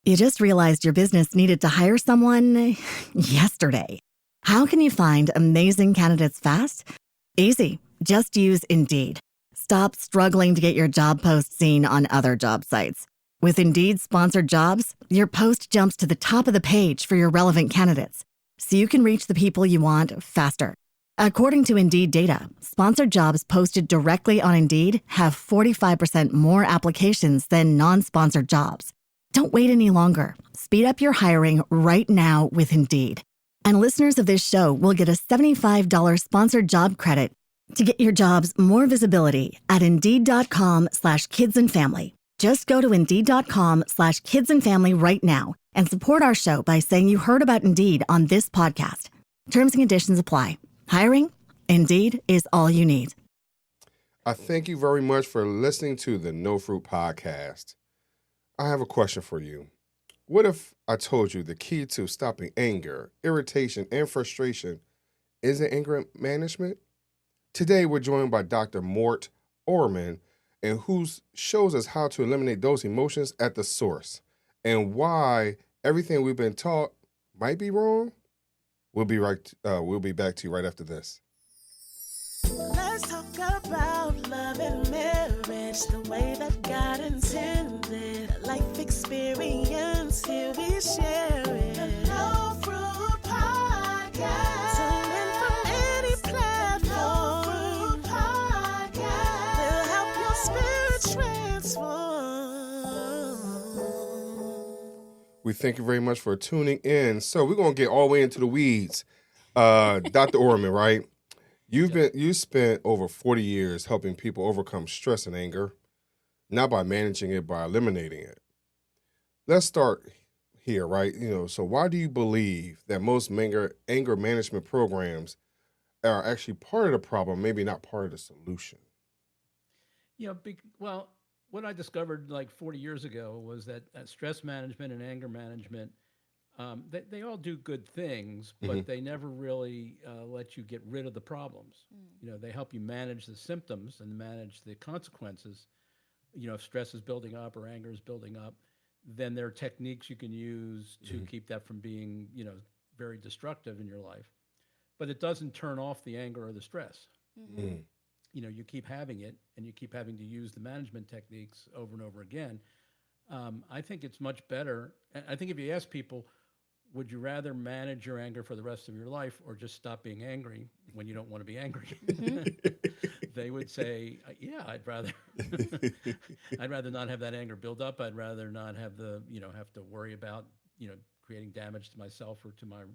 You just realized your business needed to hire someone yesterday. How can you find amazing candidates fast? Easy. Just use Indeed. Stop struggling to get your job post seen on other job sites. With Indeed sponsored jobs, your post jumps to the top of the page for your relevant candidates, so you can reach the people you want faster. According to Indeed data, sponsored jobs posted directly on Indeed have 45% more applications than non-sponsored jobs. Don't wait any longer. Speed up your hiring right now with Indeed. And listeners of this show will get a $75 sponsored job credit to get your jobs more visibility at Indeed.com/kidsandfamily. Just go to Indeed.com/kidsandfamily right now and support our show by saying you heard about Indeed on this podcast. Terms and conditions apply. Hiring? Indeed is all you need. I thank you very much for listening to the No Fruit Podcast. I have a question for you. What if I told you the key to stopping anger, irritation, and frustration isn't anger management? Today, we're joined by Dr. Mort Orman, and who shows us how to eliminate those emotions at the source and why everything we've been taught might be wrong. We'll be back to you right after this. Let's talk about love and marriage the way that God intended. Life experience, here we share it. The No Fruit Podcast. Tune in from any platform. No Fruit Podcast. We'll help your spirit transform. We thank you very much for tuning in. So we're going to get all the way into the weeds. Dr. Orman, right? You spent over 40 years helping people overcome stress and anger, not by managing it, by eliminating it. Let's start here, right? So why do you believe that most anger management programs are actually part of the problem, maybe not part of the solution? Well, what I discovered like 40 years ago was that stress management and anger management, they all do good things, but they never really let you get rid of the problems. They help you manage the symptoms and manage the consequences. If stress is building up or anger is building up, then there are techniques you can use to keep that from being, very destructive in your life. But it doesn't turn off the anger or the stress. You keep having it, and you keep having to use the management techniques over and over again. I think it's much better. I think if you ask people, would you rather manage your anger for the rest of your life or just stop being angry when you don't want to be angry? They would say, yeah, I'd rather not have that anger build up. I'd rather not have have to worry about, creating damage to myself or to my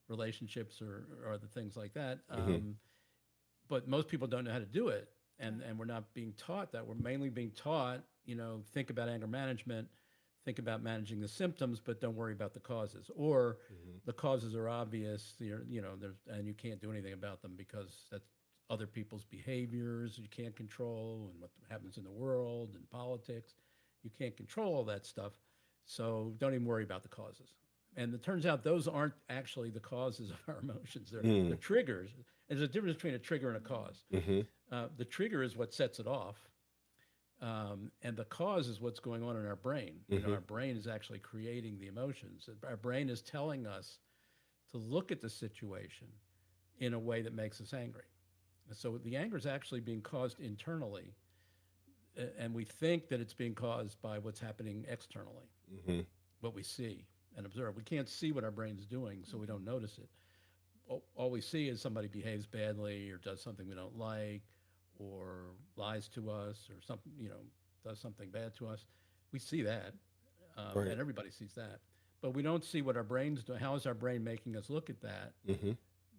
relationships or other things like that. But most people don't know how to do it. And we're not being taught that. We're mainly being taught, think about anger management, think about managing the symptoms, but don't worry about the causes. Or the causes are obvious, and you can't do anything about them because that's other people's behaviors you can't control, and what happens in the world and politics. You can't control all that stuff. So don't even worry about the causes. And it turns out those aren't actually the causes of our emotions. They're the triggers. There's a difference between a trigger and a cause. The trigger is what sets it off. And the cause is what's going on in our brain. Our brain is actually creating the emotions. Our brain is telling us to look at the situation in a way that makes us angry. And so the anger is actually being caused internally, and we think that it's being caused by what's happening externally, what we see and observe. We can't see what our brain's doing, so we don't notice it. All we see is somebody behaves badly or does something we don't like, or lies to us, or something, does something bad to us. We see that, Right. and everybody sees that. But we don't see what our brain's doing. How is our brain making us look at that?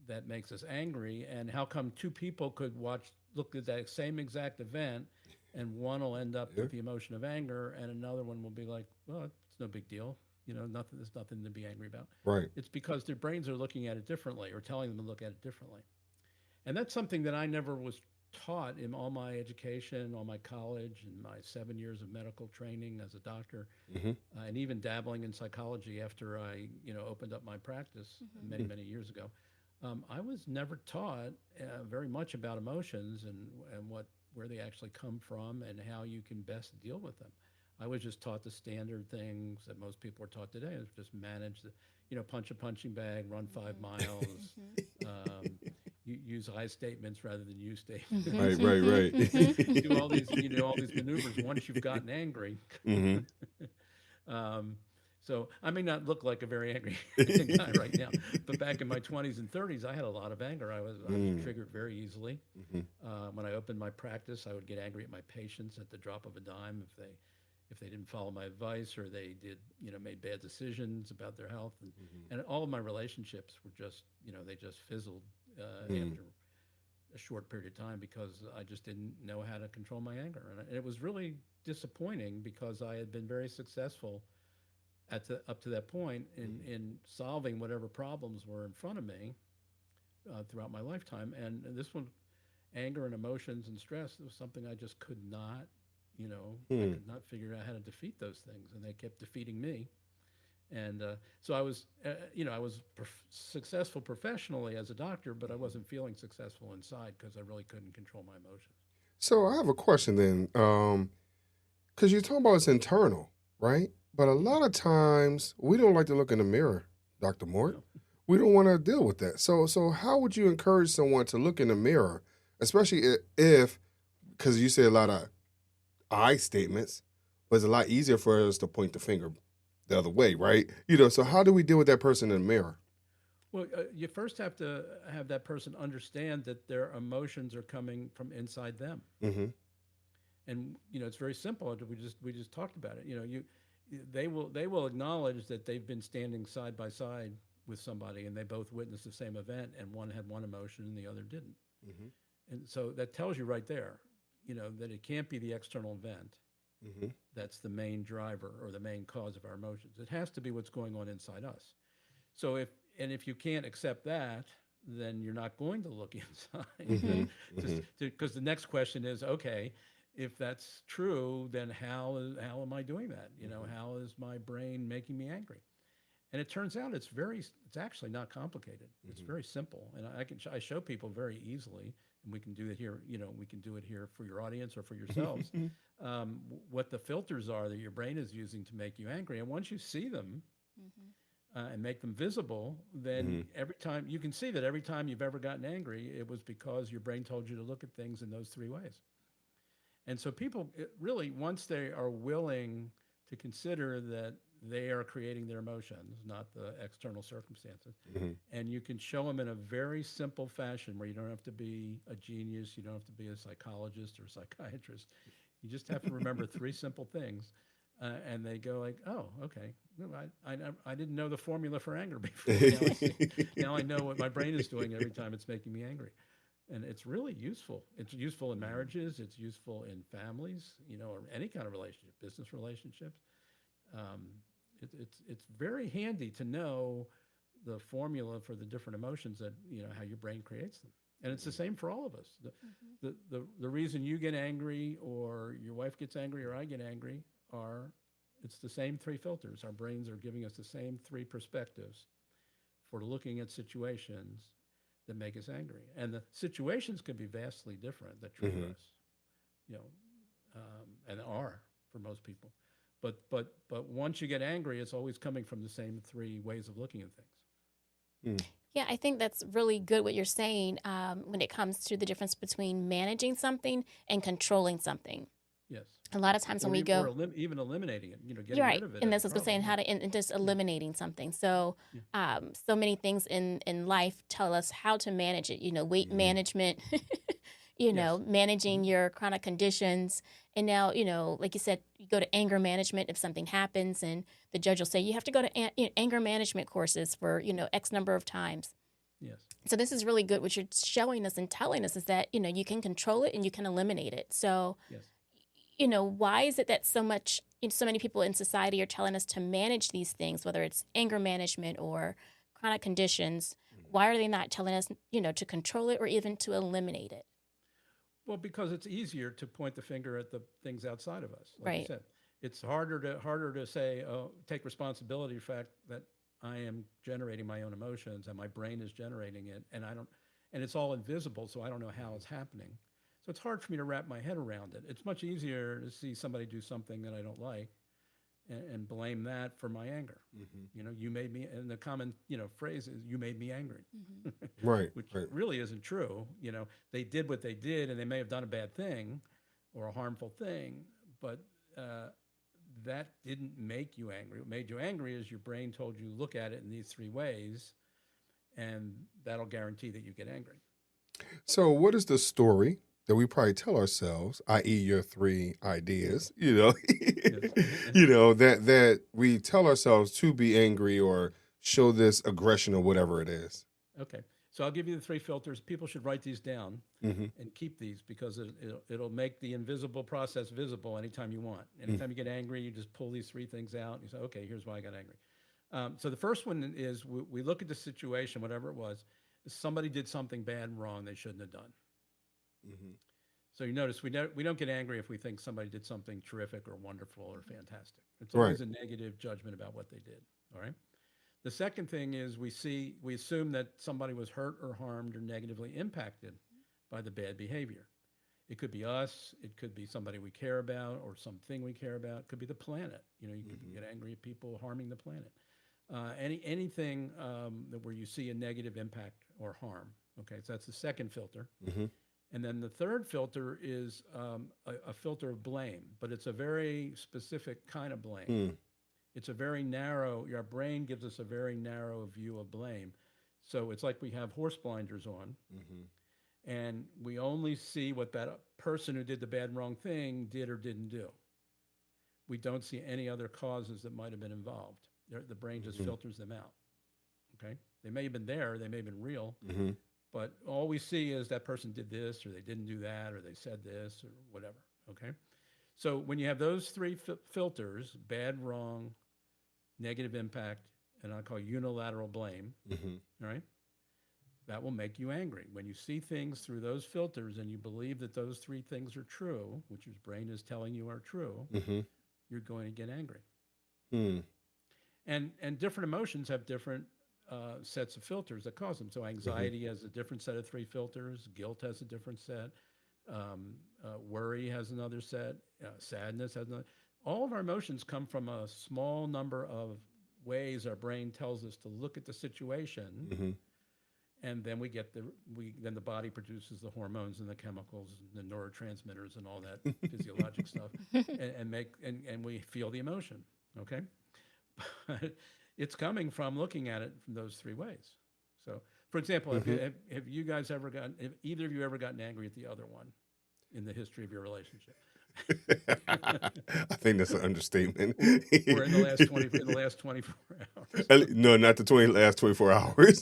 That makes us angry. And how come two people could look at that same exact event, and one will end up with the emotion of anger, and another one will be like, well, it's no big deal. There's nothing to be angry about. Right. It's because their brains are looking at it differently, or telling them to look at it differently. And that's something that I never was taught in all my education, all my college, and my 7 years of medical training as a doctor, and even dabbling in psychology after I, opened up my practice many years ago. I was never taught very much about emotions and where they actually come from and how you can best deal with them. I was just taught the standard things that most people are taught today. Is just manage the, punch a punching bag, run 5 miles, use I statements rather than you statements. Right, right, right. Do all these, all these maneuvers once you've gotten angry. Hmm. So I may not look like a very angry guy right now, but back in my 20s and 30s, I had a lot of anger. I was triggered very easily. When I opened my practice, I would get angry at my patients at the drop of a dime if they didn't follow my advice or they did made bad decisions about their health, and all of my relationships were just they just fizzled after a short period of time because I just didn't know how to control my anger, and it was really disappointing because I had been very successful up to that point in solving whatever problems were in front of me throughout my lifetime. And this one, anger and emotions and stress, was something I just could not, I could not figure out how to defeat those things, and they kept defeating me. And so I was, I was successful professionally as a doctor, but I wasn't feeling successful inside because I really couldn't control my emotions. So I have a question then, because you're talking about it's internal, right? But a lot of times we don't like to look in the mirror, Dr. Mort. We don't want to deal with that. So how would you encourage someone to look in the mirror, especially if, because you say a lot of I statements, but it's a lot easier for us to point the finger the other way, right? So how do we deal with that person in the mirror? Well, you first have to have that person understand that their emotions are coming from inside them. Mm-hmm. And, it's very simple. We just talked about it. They will acknowledge that they've been standing side by side with somebody and they both witnessed the same event and one had one emotion and the other didn't. Mm-hmm. And so that tells you right there, that it can't be the external event that's the main driver or the main cause of our emotions. It has to be what's going on inside us. So if you can't accept that, then you're not going to look inside. Because the next question is, okay, if that's true, then how am I doing that? How is my brain making me angry? And it turns out it's actually not complicated. It's very simple, and I show people very easily, and we can do it here. We can do it here for your audience or for yourselves. What the filters are that your brain is using to make you angry, and once you see them and make them visible, then every time you can see that every time you've ever gotten angry, it was because your brain told you to look at things in those 3 ways. And so people really, once they are willing to consider that they are creating their emotions, not the external circumstances, and you can show them in a very simple fashion where you don't have to be a genius, you don't have to be a psychologist or a psychiatrist. You just have to remember 3 simple things. And they go like, oh, okay. I didn't know the formula for anger before. Now I know what my brain is doing every time it's making me angry. And it's really useful. It's useful in marriages. It's useful in families, or any kind of relationship, business relationships. It's very handy to know the formula for the different emotions that, how your brain creates them. And it's the same for all of us. The reason you get angry or your wife gets angry or I get angry it's the same 3 filters. Our brains are giving us the same 3 perspectives for looking at situations that make us angry. And the situations can be vastly different that trigger us, and are for most people. But once you get angry, it's always coming from the same 3 ways of looking at things. Yeah, I think that's really good what you're saying when it comes to the difference between managing something and contrling something. Yes. A lot of times when we go, or even eliminating it, getting you're right, rid of it. and that's what I was saying, and just eliminating something. So, so many things in life tell us how to manage it. Weight management, managing your chronic conditions, and now like you said, you go to anger management if something happens, and the judge will say you have to go to anger management courses for X number of times. Yes. So this is really good. What you're showing us and telling us is that you can control it and you can eliminate it. So. Yes. Why is it that so many people in society are telling us to manage these things, whether it's anger management or chronic conditions? Why are they not telling us, to control it or even to eliminate it? Well, because it's easier to point the finger at the things outside of us. Like right. you said, it's harder to say, take responsibility for the fact that I am generating my own emotions and my brain is generating it, and it's all invisible, so I don't know how it's happening. So it's hard for me to wrap my head around it. It's much easier to see somebody do something that I don't like and blame that for my anger. You made me, and the common, phrase is, you made me angry. Right. Which right. really isn't true. They did what they did, and they may have done a bad thing or a harmful thing, but that didn't make you angry. What made you angry is your brain told you, look at it in these three ways, and that'll guarantee that you get angry. So what is the story that we probably tell ourselves, i.e. your three ideas, that we tell ourselves to be angry or show this aggression or whatever it is? Okay. So I'll give you the three filters. People should write these down and keep these, because it'll make the invisible process visible anytime you want. Anytime you get angry, you just pull these three things out. And you say, okay, here's why I got angry. So the first one is we look at the situation, whatever it was. Somebody did something bad and wrong they shouldn't have done. So you notice we don't get angry if we think somebody did something terrific or wonderful or fantastic. It's always a negative judgment about what they did. All right. The second thing is we assume that somebody was hurt or harmed or negatively impacted by the bad behavior. It could be us, it could be somebody we care about or something we care about. It could be the planet. You could get angry at people harming the planet. Anything where you see a negative impact or harm. Okay, so that's the second filter. And then the third filter is a filter of blame, but it's a very specific kind of blame. It's a very narrow, our brain gives us a very narrow view of blame. So it's like we have horse blinders on, and we only see what that person who did the bad and wrong thing did or didn't do. We don't see any other causes that might have been involved. The brain just filters them out. Okay? They may have been there, they may have been real, but all we see is that person did this, or they didn't do that, or they said this, or whatever. Okay? So when you have those three filters, bad, wrong, negative impact, and I call unilateral blame, all right, that will make you angry. When you see things through those filters and you believe that those three things are true, which your brain is telling you are true, you're going to get angry. And different emotions have different sets of filters that cause them. So anxiety has a different set of three filters. Guilt has a different set. Worry has another set. Sadness has another. All of our emotions come from a small number of ways our brain tells us to look at the situation, and then then the body produces the hormones and the chemicals and the neurotransmitters and all that physiologic stuff, and we feel the emotion. Okay, but it's coming from looking at it from those three ways. So, for example, have either of you ever gotten angry at the other one in the history of your relationship? I think that's an understatement. Or in the last 24 hours. No, not the last 24 hours.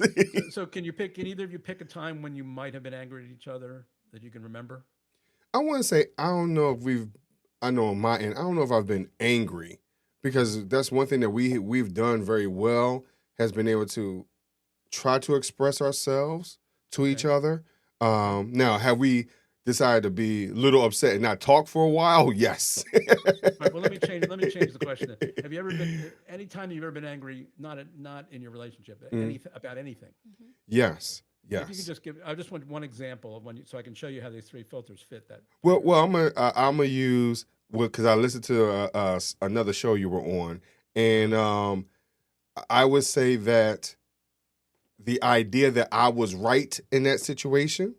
So can either of you pick a time when you might have been angry at each other that you can remember? I want to say, I don't know on my end, I don't know if I've been angry, because that's one thing that we've done very well, has been able to try to express ourselves to each other. Now, have we decided to be a little upset and not talk for a while? Yes. Right, well, let me change the question. Have you ever been, anytime you've ever been angry, not in your relationship, about anything? Yes. If you could just I just want one example of so I can show you how these three filters fit that. Well, I'm gonna use, because I listened to another show you were on, and I would say that the idea that I was right in that situation,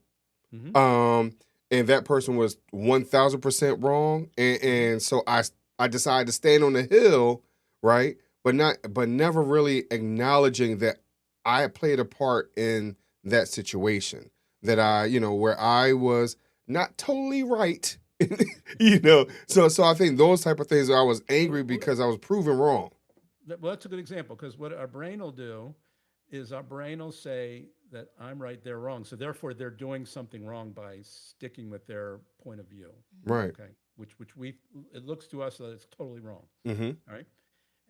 and that person was 1,000% wrong, and so I decided to stand on the hill, right? But never really acknowledging that I played a part in that situation, that where I was not totally right, So I think those type of things, I was angry because I was proven wrong. Well, that's a good example, because what our brain will do is our brain will say that I'm right, they're wrong. So therefore, they're doing something wrong by sticking with their point of view. Right. Okay. Which it looks to us that it's totally wrong. Mm-hmm. All right.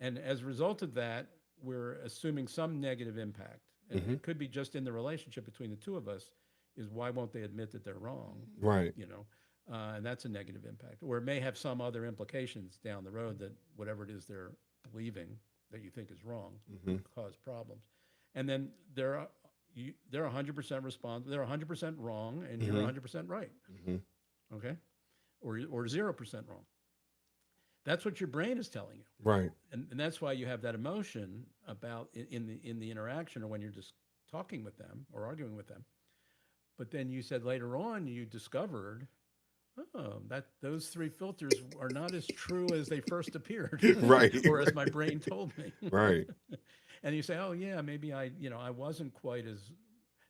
And as a result of that, we're assuming some negative impact. And it could be just in the relationship between the two of us, is why won't they admit that they're wrong? Right. And that's a negative impact. Or it may have some other implications down the road, that whatever it is they're believing that you think is wrong cause problems. And then they're 100% responsible. They're 100% wrong, and you're 100% right. okay, or 0% wrong. That's what your brain is telling you, Right. and that's why you have that emotion about in the interaction or when you're just talking with them or arguing with them. But then you said later on you discovered, oh, that those three filters are not as true as they first appeared, Right. or as my brain told me. Right. And you say, oh yeah, maybe I wasn't quite as,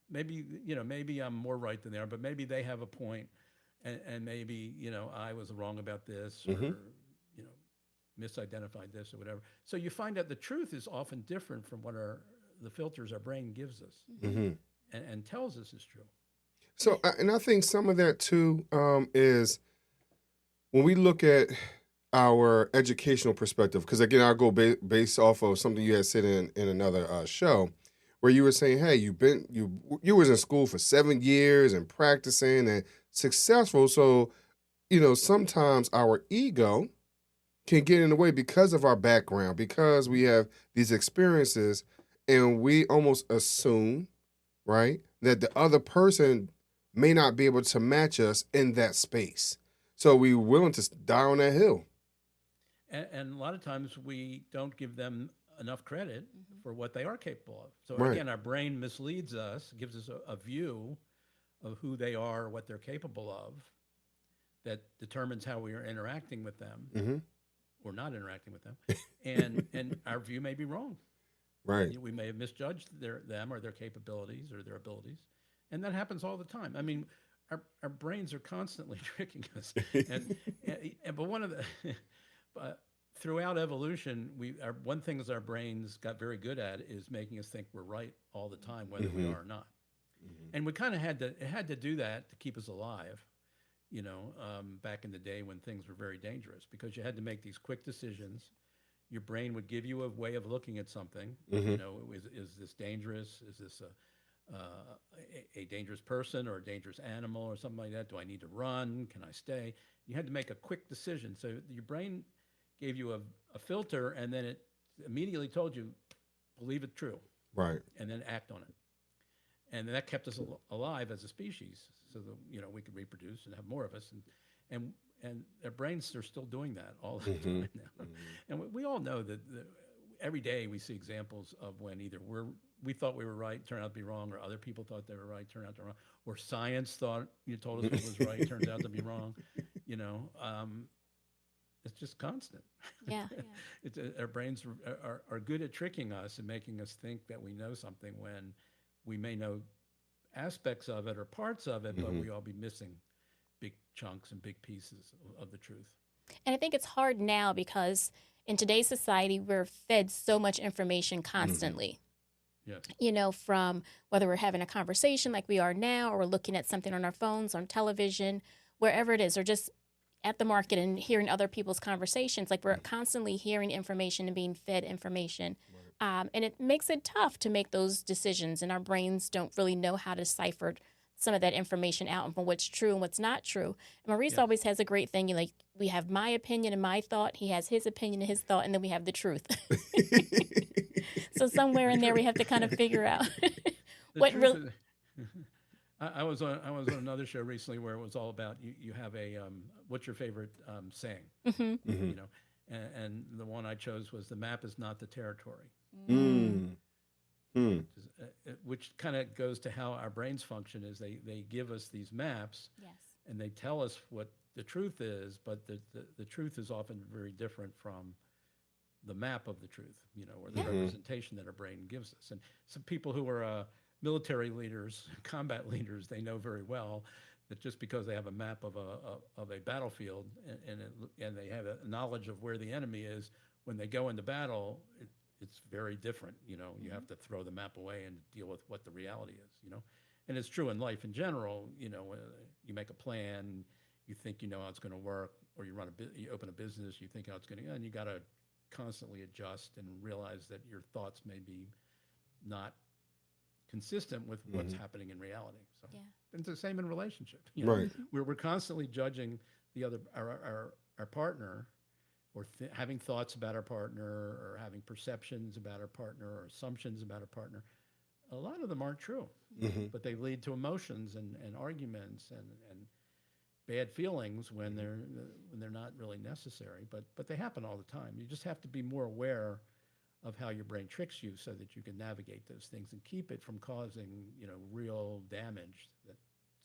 maybe I'm more right than they are, but maybe they have a point, and maybe I was wrong about this, or misidentified this or whatever. So you find out the truth is often different from what the filters our brain gives us and tells us is true. So, and I think some of that too is when we look at our educational perspective, because again, I'll go based off of something you had said in another show, where you were saying, hey, you was in school for 7 years and practicing and successful. So, sometimes our ego can get in the way because of our background, because we have these experiences, and we almost assume, right, that the other person may not be able to match us in that space. So we're willing to die on that hill. And a lot of times we don't give them enough credit for what they are capable of. So Right. again, our brain misleads us, gives us a view of who they are, what they're capable of, that determines how we are interacting with them or not interacting with them. And our view may be wrong. Right. We may have misjudged them or their capabilities or their abilities. And that happens all the time. I mean, our brains are constantly tricking us. But one of the throughout evolution, one thing our brains got very good at is making us think we're right all the time, whether we are or not. And we kind of had to do that to keep us alive, back in the day when things were very dangerous, because you had to make these quick decisions. Your brain would give you a way of looking at something. Is this dangerous? Is this a dangerous person or a dangerous animal or something like that? Do I need to run? Can I stay? You had to make a quick decision. So your brain gave you a filter, and then it immediately told you, believe it true. Right. And then act on it. And that kept us alive as a species, so that we could reproduce and have more of us. And our brains are still doing that all the time now. And we all know that every day we see examples of when either we thought we were right, turned out to be wrong, or other people thought they were right, turned out to be wrong, or science thought you told us what was right, turns out to be wrong. It's just constant. Yeah. Our brains are good at tricking us and making us think that we know something when we may know aspects of it or parts of it, but we all be missing big chunks and big pieces of the truth. And I think it's hard now because in today's society, we're fed so much information constantly. Yes. From whether we're having a conversation like we are now, or we're looking at something on our phones, on television, wherever it is, or just at the market and hearing other people's conversations. Like, we're constantly hearing information and being fed information. And it makes it tough to make those decisions, and our brains don't really know how to decipher some of that information out and from what's true and what's not true. And Maurice always has a great thing. We have my opinion and my thought. He has his opinion and his thought, and then we have the truth. So somewhere in there, we have to kind of figure out what really. I was on another show recently where it was all about you have a what's your favorite saying? And the one I chose was, the map is not the territory. Which kind of goes to how our brains function. Is they give us these maps, and they tell us what the truth is, but the truth is often very different from the map of the truth, or the representation that our brain gives us. And some people who are military leaders, combat leaders, they know very well that just because they have a map of a battlefield and they have a knowledge of where the enemy is, when they go into battle, it's very different. You have to throw the map away and deal with what the reality is. And it's true in life in general. You make a plan, you think how it's going to work, or you open a business, you think how it's going to, and you got to constantly adjust and realize that your thoughts may be not consistent with what's happening in reality. So it's the same in relationship. Right. We're constantly judging the other, our partner, or having thoughts about our partner, or having perceptions about our partner, or assumptions about our partner. A lot of them aren't true, but they lead to emotions and arguments and bad feelings when they're not really necessary, but they happen all the time. You just have to be more aware of how your brain tricks you so that you can navigate those things and keep it from causing, real damage that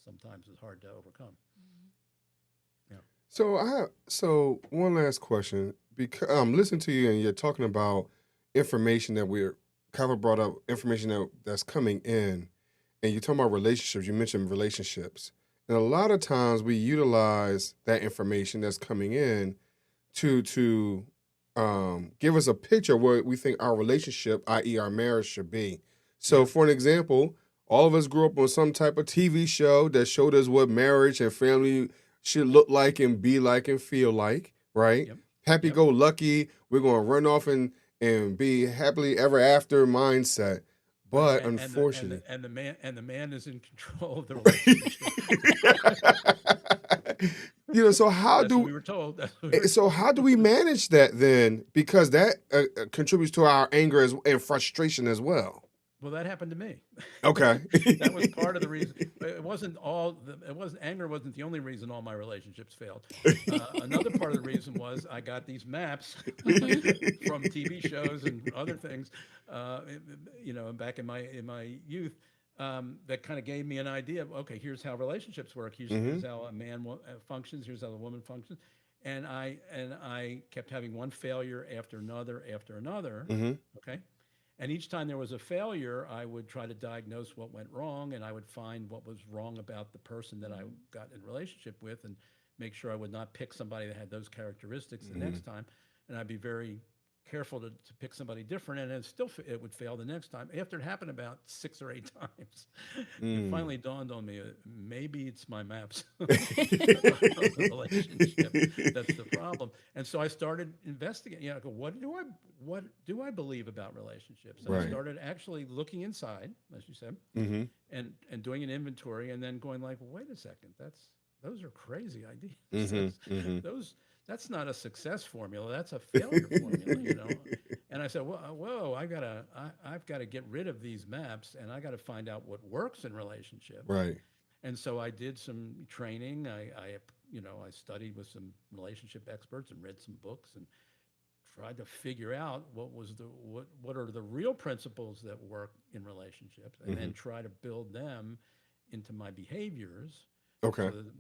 sometimes is hard to overcome. Yeah. So one last question, because I'm listening to you and you're talking about information that Kafi brought up information that's coming in, and you're talking about relationships. You mentioned relationships, and a lot of times we utilize that information that's coming in to give us a picture of where we think our relationship, i.e., our marriage, should be. So, for an example, all of us grew up on some type of TV show that showed us what marriage and family should look like and be like and feel like, right? Yep. Happy-go-lucky, we're going to run off and be happily ever after mindset. But unfortunately, the man is in control of the relationship. So how That's do what we were told? So how do we manage that then? Because that contributes to our anger and frustration as well. Well, that happened to me. Okay. That was part of the reason. Anger wasn't the only reason all my relationships failed. Another part of the reason was I got these maps from TV shows and other things, back in my youth, that kind of gave me an idea of, okay, here's how relationships work. Here's how a man functions. Here's how the woman functions. And I kept having one failure after another. Okay. And each time there was a failure, I would try to diagnose what went wrong, and I would find what was wrong about the person that I got in a relationship with and make sure I would not pick somebody that had those characteristics the next time. And I'd be very careful to pick somebody different, and it would fail the next time. After it happened about 6 or 8 times, it finally dawned on me, maybe it's my maps relationship that's the problem. And so I started investigating, what do I believe about relationships? And I started actually looking inside, as you said, and doing an inventory, and then going like, wait a second, those are crazy ideas. That's not a success formula. That's a failure formula, And I said, whoa, I've got to get rid of these maps, and I got to find out what works in relationships. Right. And so I did some training. I studied with some relationship experts and read some books and tried to figure out what are the real principles that work in relationships, and then try to build them into my behaviors. Okay. So that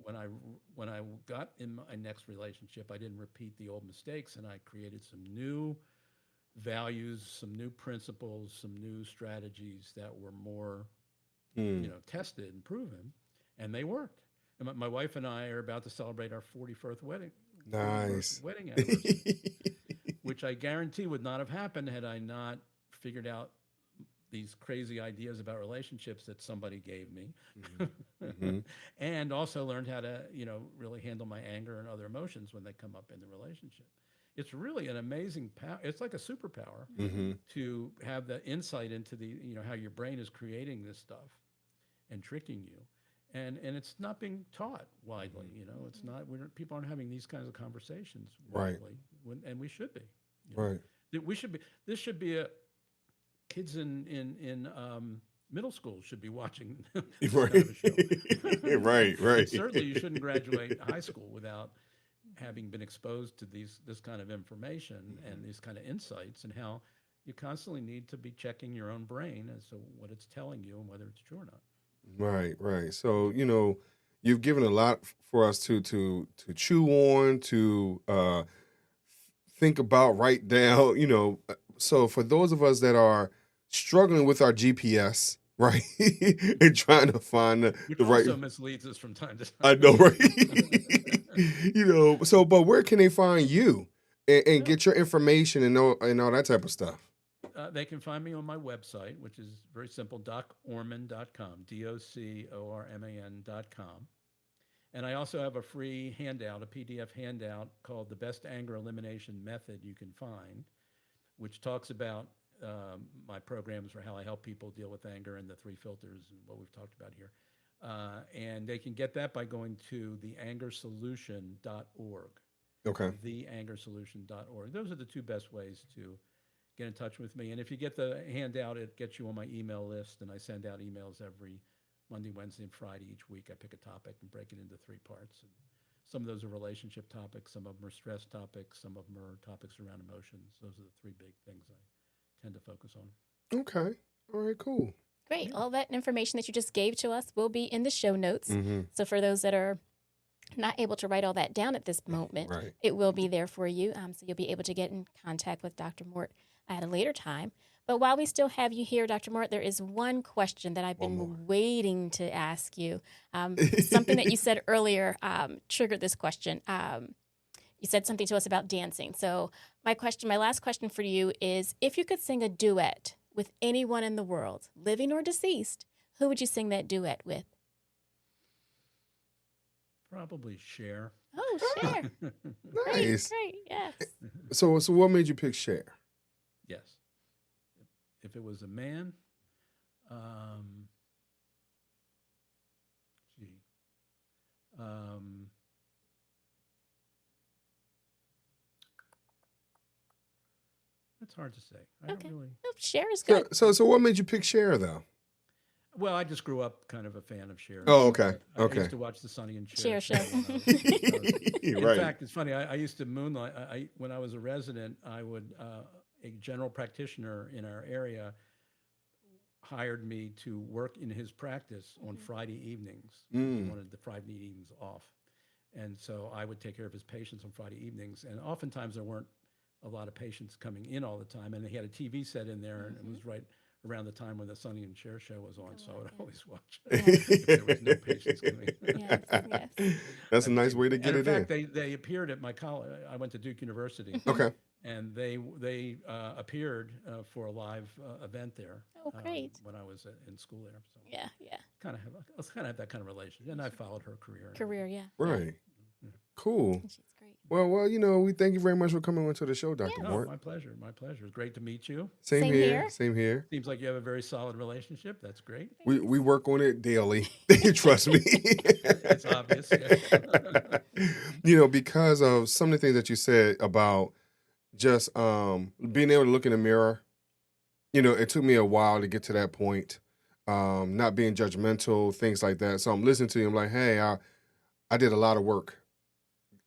when I got in my next relationship, I didn't repeat the old mistakes, and I created some new values, some new principles, some new strategies that were more, tested and proven, and they worked. And my wife and I are about to celebrate our 41st wedding. Nice. Wedding anniversary, which I guarantee would not have happened had I not figured out these crazy ideas about relationships that somebody gave me, and also learned how to, really handle my anger and other emotions when they come up in the relationship. It's really an amazing power. It's like a superpower to have the insight into how your brain is creating this stuff and tricking you. And it's not being taught widely, it's not, people aren't having these kinds of conversations widely, and we should be. Right. This should be kids in middle school should be watching this kind of a show. Right. Certainly, you shouldn't graduate high school without having been exposed to this kind of information and these kind of insights, and how you constantly need to be checking your own brain as to what it's telling you and whether it's true or not. Right. So, you've given a lot for us to chew on, to think about, write down, So for those of us that are struggling with our GPS, right, and trying to find the right, also misleads us from time to time. I know, right? So, but where can they find you and get your information and all that type of stuff? They can find me on my website, which is very simple, docorman.com, docorman.com. And I also have a free handout, a PDF handout called The Best Anger Elimination Method You Can Find, which talks about my programs for how I help people deal with anger and the 3 filters and what we've talked about here. And they can get that by going to theangersolution.org. Okay. Theangersolution.org. Those are the 2 best ways to get in touch with me. And if you get the handout, it gets you on my email list, and I send out emails every Monday, Wednesday, and Friday each week. I pick a topic and break it into 3 parts. And some of those are relationship topics. Some of them are stress topics. Some of them are topics around emotions. Those are the 3 big things I tend to focus on. Okay. All right, cool. Great. All that information that you just gave to us will be in the show notes. Mm-hmm. So for those that are not able to write all that down at this moment, Right. it will be there for you. So you'll be able to get in contact with Dr. Mort at a later time. But while we still have you here, Dr. Mort, there is one question that I've been waiting to ask you. Something that you said earlier triggered this question. You said something to us about dancing. So my last question for you is, if you could sing a duet with anyone in the world, living or deceased, who would you sing that duet with? Probably Cher. Oh, Cher. Nice. Great, yes. So what made you pick Cher? Yes. If it was a man, it's hard to say. I don't really. Oh, Cher is good. So what made you pick Cher though? Well, I just grew up kind of a fan of Cher. Oh, okay. I used to watch the Sonny and Cher Cher show. In Right. fact, it's funny. I used to moonlight. When I was a resident, I would a general practitioner in our area hired me to work in his practice on Friday evenings. He wanted the Friday evenings off, and so I would take care of his patients on Friday evenings. And oftentimes there weren't a lot of patients coming in all the time, and he had a TV set in there, and it was right around the time when the Sonny and Cher show was on, so I would always watch if there was no patients coming. Yes. That's a nice way to get And it in fact, they appeared at my college. I went to Duke University. Okay. And they appeared for a live event there. Oh, great. When I was in school there. So Yeah. let's kind of have that kind of relationship. And I followed her career. Yeah. Right. Cool. She's great. Well, we thank you very much for coming onto the show, Dr. No, Mort. my pleasure. My pleasure. It's great to meet you. Same Same here. here. Same here. Seems like you have a very solid relationship. That's great. We work on it daily. Trust me. It's obvious. Yeah. Because of some of the things that you said about just being able to look in the mirror. It took me a while to get to that point. Not being judgmental, things like that. So I'm listening to you. I'm like, hey, I did a lot of work.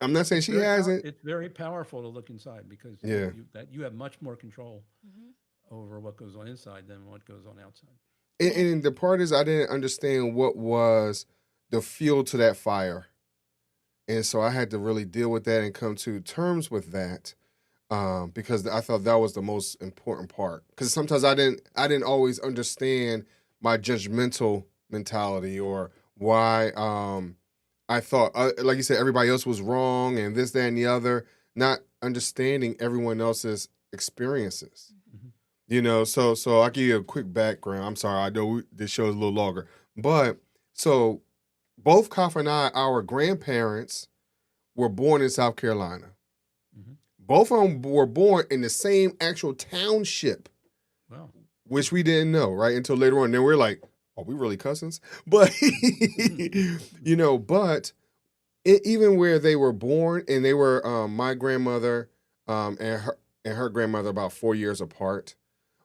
I'm not saying she hasn't. It's very powerful to look inside because you have much more control over what goes on inside than what goes on outside. And the part is I didn't understand what was the fuel to that fire. And so I had to really deal with that and come to terms with that because I thought that was the most important part. Because sometimes I didn't always understand my judgmental mentality or why I thought, like you said, everybody else was wrong and this, that, and the other, not understanding everyone else's experiences. So I'll give you a quick background. I'm sorry, I know this show is a little longer. But so both Kafi and I, our grandparents were born in South Carolina. Both of them were born in the same actual township. Wow. Which we didn't know, right? Until later on. Then we're like, are we really cousins? But, even where they were born and they were my grandmother and her grandmother about 4 years apart.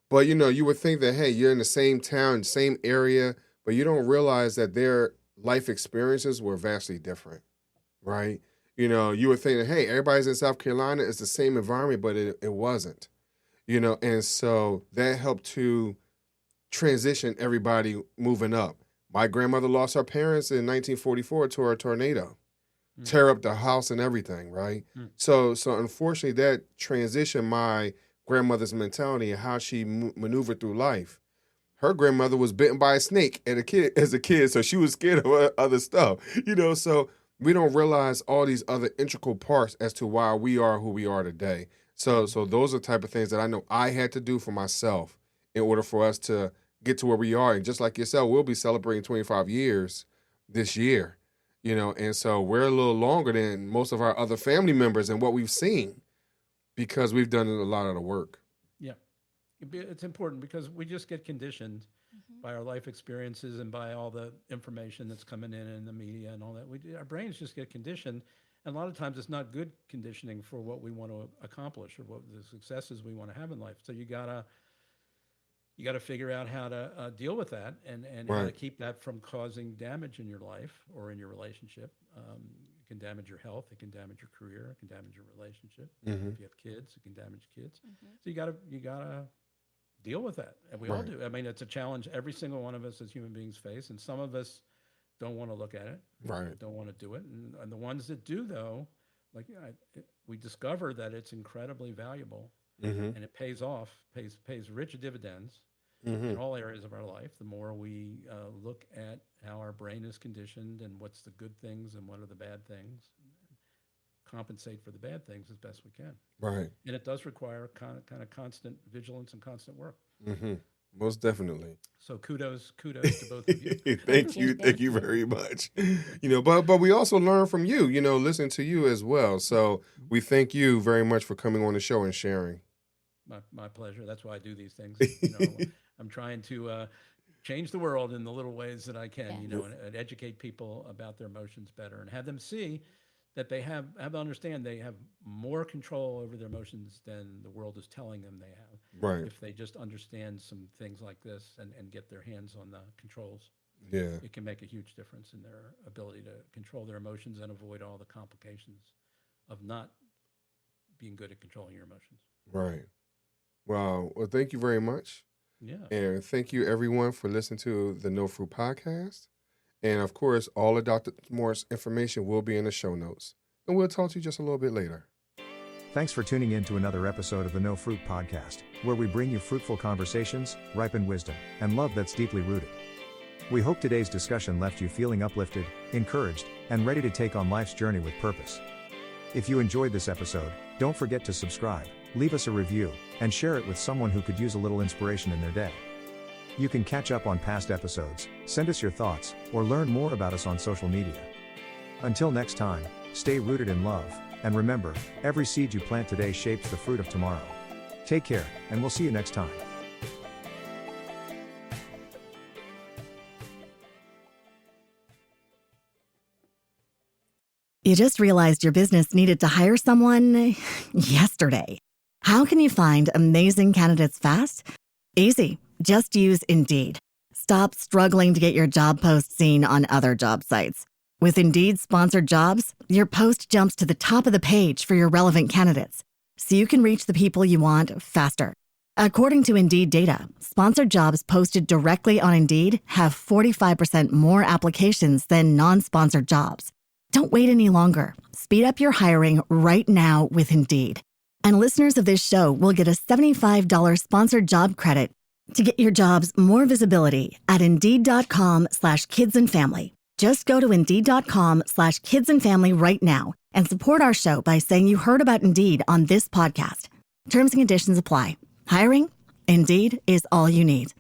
But, you would think that, hey, you're in the same town, same area, but you don't realize that their life experiences were vastly different, right? You would think that, hey, everybody's in South Carolina. It's the same environment, but it wasn't, and so that helped to transition everybody moving up. My grandmother lost her parents in 1944 to a tornado, tear up the house and everything, right? So unfortunately, that transitioned my grandmother's mentality and how she maneuvered through life. Her grandmother was bitten by a snake as a kid, so she was scared of other stuff, So we don't realize all these other integral parts as to why we are who we are today. So those are the type of things that I know I had to do for myself in order for us to get to where we are. And just like yourself, we'll be celebrating 25 years this year, and so we're a little longer than most of our other family members and what we've seen because we've done a lot of the work. Yeah. It's important because we just get conditioned by our life experiences and by all the information that's coming in the media and all that. Our brains just get conditioned. And a lot of times it's not good conditioning for what we want to accomplish or what the successes we want to have in life. So you got to you got to figure out how to deal with that and how to keep that from causing damage in your life or in your relationship. It can damage your health. It can damage your career. It can damage your relationship. If you have kids, it can damage kids. So you gotta deal with that, and we all do. I mean, it's a challenge every single one of us as human beings face, and some of us don't want to look at it, don't want to do it, and the ones that do, though, like we discover that it's incredibly valuable, and it pays off, pays rich dividends in all areas of our life. The more we look at how our brain is conditioned and what's the good things and what are the bad things, compensate for the bad things as best we can. Right. And it does require kind of constant vigilance and constant work. Most definitely. So kudos to both of you. Thank you very much. But we also learn from you, listen to you as well. So we thank you very much for coming on the show and sharing. My pleasure. That's why I do these things. I'm trying to change the world in the little ways that I can, and educate people about their emotions better and have them see that they have to understand they have more control over their emotions than the world is telling them they have. Right. If they just understand some things like this and get their hands on the controls, it can make a huge difference in their ability to control their emotions and avoid all the complications of not being good at controlling your emotions. Right. Wow. Well, thank you very much. Yeah. And thank you, everyone, for listening to the No Fruit Podcast. And, of course, all of Dr. Mort's information will be in the show notes. And we'll talk to you just a little bit later. Thanks for tuning in to another episode of the No Fruit Podcast, where we bring you fruitful conversations, ripened wisdom, and love that's deeply rooted. We hope today's discussion left you feeling uplifted, encouraged, and ready to take on life's journey with purpose. If you enjoyed this episode, don't forget to subscribe, leave us a review, and share it with someone who could use a little inspiration in their day. You can catch up on past episodes, send us your thoughts, or learn more about us on social media. Until next time, stay rooted in love, and remember, every seed you plant today shapes the fruit of tomorrow. Take care, and we'll see you next time. You just realized your business needed to hire someone yesterday. How can you find amazing candidates fast? Easy. Just use Indeed. Stop struggling to get your job post seen on other job sites. With Indeed sponsored jobs, your post jumps to the top of the page for your relevant candidates, so you can reach the people you want faster. According to Indeed data, sponsored jobs posted directly on Indeed have 45% more applications than non-sponsored jobs. Don't wait any longer. Speed up your hiring right now with Indeed. And listeners of this show will get a $75 sponsored job credit to get your jobs more visibility at Indeed.com/kidsandfamily. Just go to Indeed.com/kidsandfamily right now and support our show by saying you heard about Indeed on this podcast. Terms and conditions apply. Hiring? Indeed is all you need.